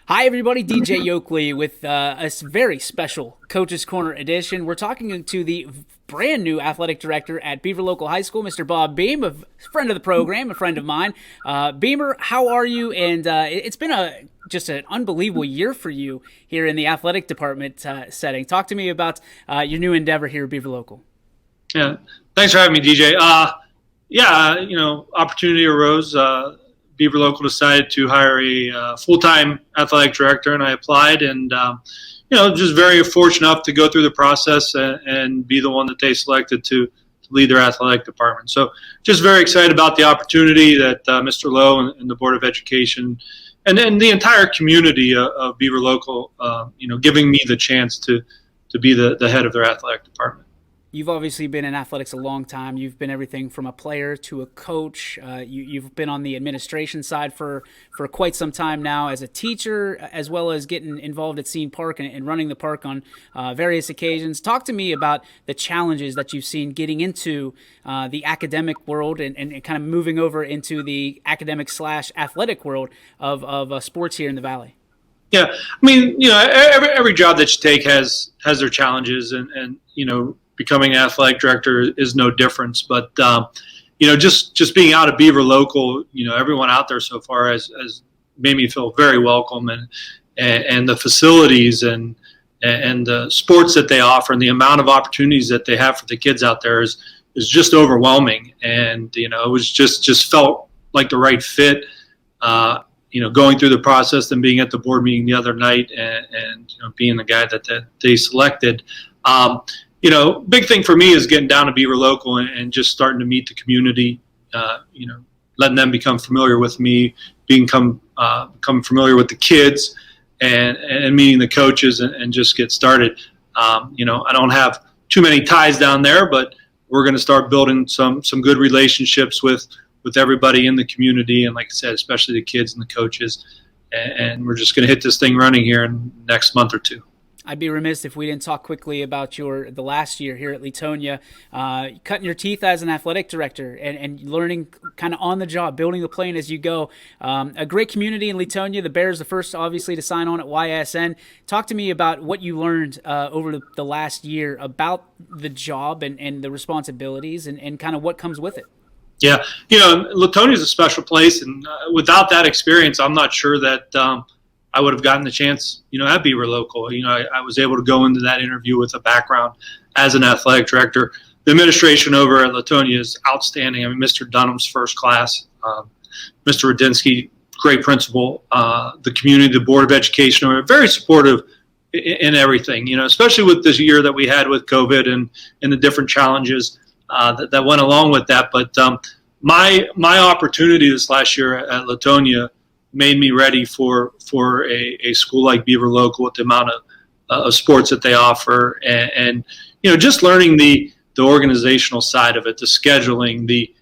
Hi, everybody. DJ Yoakley with a very special Coach's Corner edition. We're talking to the brand new athletic director at Beaver Local High School, Mr. Bob Beam, a friend of the program, a friend of mine. Beamer, how are you? And it's been just an unbelievable year for you here in the athletic department setting. Talk to me about your new endeavor here at Beaver Local. Yeah, thanks for having me, DJ. Opportunity arose. Beaver Local decided to hire a full-time athletic director, and I applied. And just very fortunate enough to go through the process and be the one that they selected to lead their athletic department. So, just very excited about the opportunity that Mr. Lowe and the Board of Education and the entire community of Beaver Local, giving me the chance to be the head of their athletic department. You've obviously been in athletics a long time. You've been everything from a player to a coach. You've been on the administration side for quite some time now as a teacher, as well as getting involved at Cene Park and running the park on various occasions. Talk to me about the challenges that you've seen getting into the academic world and kind of moving over into the academic/athletic world of sports here in the Valley. Yeah, I mean, every job that you take has their challenges, and becoming an athletic director is no difference. But just being out of Beaver Local, everyone out there so far has made me feel very welcome, and the facilities and the sports that they offer and the amount of opportunities that they have for the kids out there is just overwhelming. And it was just felt like the right fit. Going through the process and being at the board meeting the other night and being the guy that they selected. Big thing for me is getting down to Beaver Local and just starting to meet the community, letting them become familiar with me, become familiar with the kids and meeting the coaches and just get started. I don't have too many ties down there, but we're going to start building some good relationships with everybody in the community. And like I said, especially the kids and the coaches. And we're just going to hit this thing running here in the next month or two. I'd be remiss if we didn't talk quickly about the last year here at Leetonia, cutting your teeth as an athletic director and learning kind of on the job, building the plane as you go. A great community in Leetonia. The Bears, the first obviously to sign on at YSN. Talk to me about what you learned over the last year about the job and the responsibilities and kind of what comes with it. Yeah, Latonia is a special place, and without that experience, I'm not sure that I would have gotten the chance, at Beaver Local. I was able to go into that interview with a background as an athletic director. The administration over at Latonia is outstanding. I mean, Mr. Dunham's first class, Mr. Radinsky, great principal. The community, the Board of Education are very supportive in everything. Especially with this year that we had with COVID and the different challenges that went along with that. But my opportunity this last year at Latonia made me ready for a school like Beaver Local with the amount of sports that they offer, and just learning the organizational side of it, the scheduling, the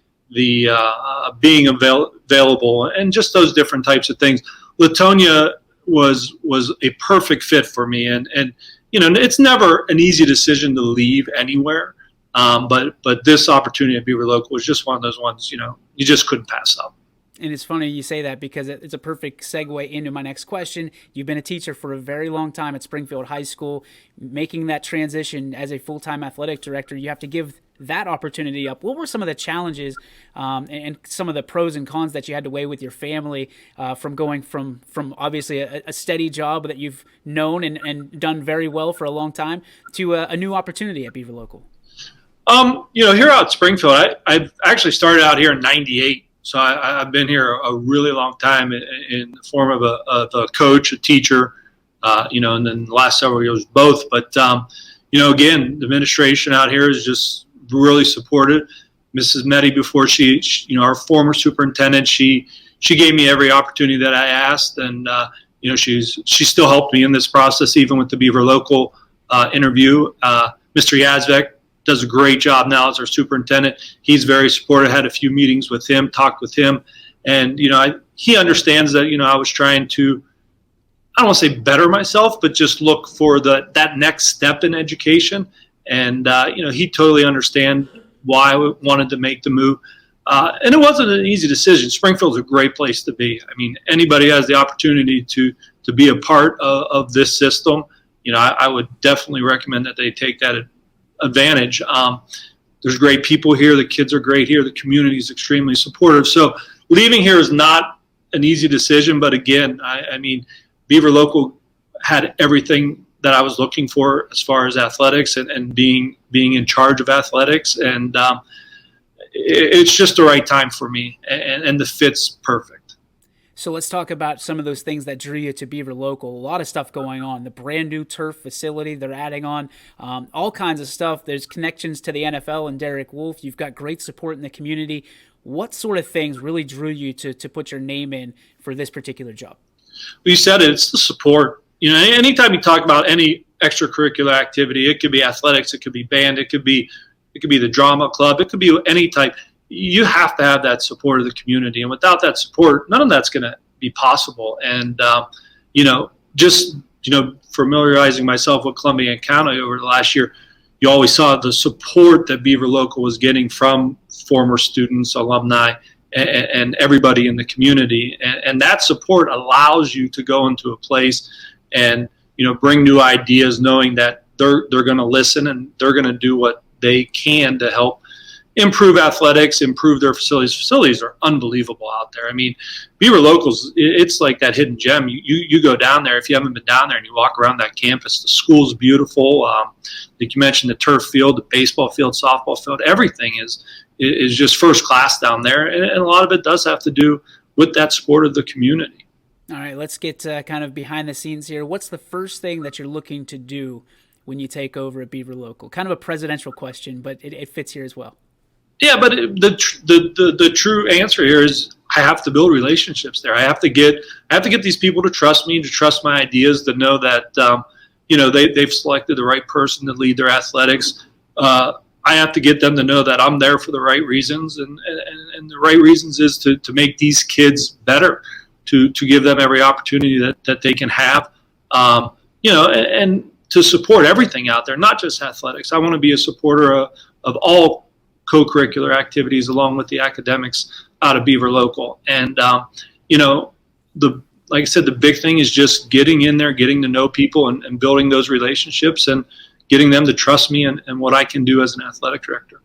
being available, and just those different types of things. Latonia was a perfect fit for me, and it's never an easy decision to leave anywhere, but this opportunity at Beaver Local was just one of those ones you just couldn't pass up. And it's funny you say that because it's a perfect segue into my next question. You've been a teacher for a very long time at Springfield High School. Making that transition as a full-time athletic director, you have to give that opportunity up. What were some of the challenges and some of the pros and cons that you had to weigh with your family from going from obviously a steady job that you've known and done very well for a long time to a new opportunity at Beaver Local? Here out at Springfield, I actually started out here in '98. So I've been here a really long time in the form of a coach, a teacher, and then the last several years both. But, again, the administration out here is just really supportive. Mrs. Meddy, before she our former superintendent, she gave me every opportunity that I asked. And, she still helped me in this process, even with the Beaver Local interview. Mr. Yazvek does a great job now as our superintendent. He's very supportive. Had a few meetings with him, talked with him, and he understands that I was trying to, I don't want to say better myself, but just look for that next step in education. And he totally understands why I wanted to make the move. And it wasn't an easy decision. Springfield's a great place to be. I mean, anybody has the opportunity to to be a part of this system, I would definitely recommend that they take that advantage. There's great people here. The kids are great here. The community is extremely supportive. So leaving here is not an easy decision. But again, I mean, Beaver Local had everything that I was looking for as far as athletics and being in charge of athletics. And it's just the right time for me. And the fit's perfect. So let's talk about some of those things that drew you to Beaver Local. A lot of stuff going on. The brand new turf facility they're adding on, all kinds of stuff. There's connections to the NFL and Derek Wolfe. You've got great support in the community. What sort of things really drew you to put your name in for this particular job? Well, you said it. It's the support. Anytime you talk about any extracurricular activity, it could be athletics, it could be band, it could be the drama club, it could be any type. You have to have that support of the community. And without that support, none of that's going to be possible. And, familiarizing myself with Columbia County over the last year, you always saw the support that Beaver Local was getting from former students, alumni, and everybody in the community. And that support allows you to go into a place and, bring new ideas, knowing that they're going to listen and they're going to do what they can to help improve athletics, improve their facilities. Facilities are unbelievable out there. I mean, Beaver Locals, it's like that hidden gem. You go down there, if you haven't been down there and you walk around that campus, the school's beautiful. Like you mentioned, the turf field, the baseball field, softball field, everything is just first class down there. And a lot of it does have to do with that support of the community. All right, let's get kind of behind the scenes here. What's the first thing that you're looking to do when you take over at Beaver Local? Kind of a presidential question, but it fits here as well. Yeah, but the true answer here is I have to build relationships there. I have to get these people to trust me, to trust my ideas, to know that they've selected the right person to lead their athletics. I have to get them to know that I'm there for the right reasons, and the right reasons is to make these kids better, to give them every opportunity that they can have, and to support everything out there, not just athletics. I want to be a supporter of all co-curricular activities along with the academics out of Beaver Local. And, like I said, the big thing is just getting in there, getting to know people and building those relationships and getting them to trust me and what I can do as an athletic director.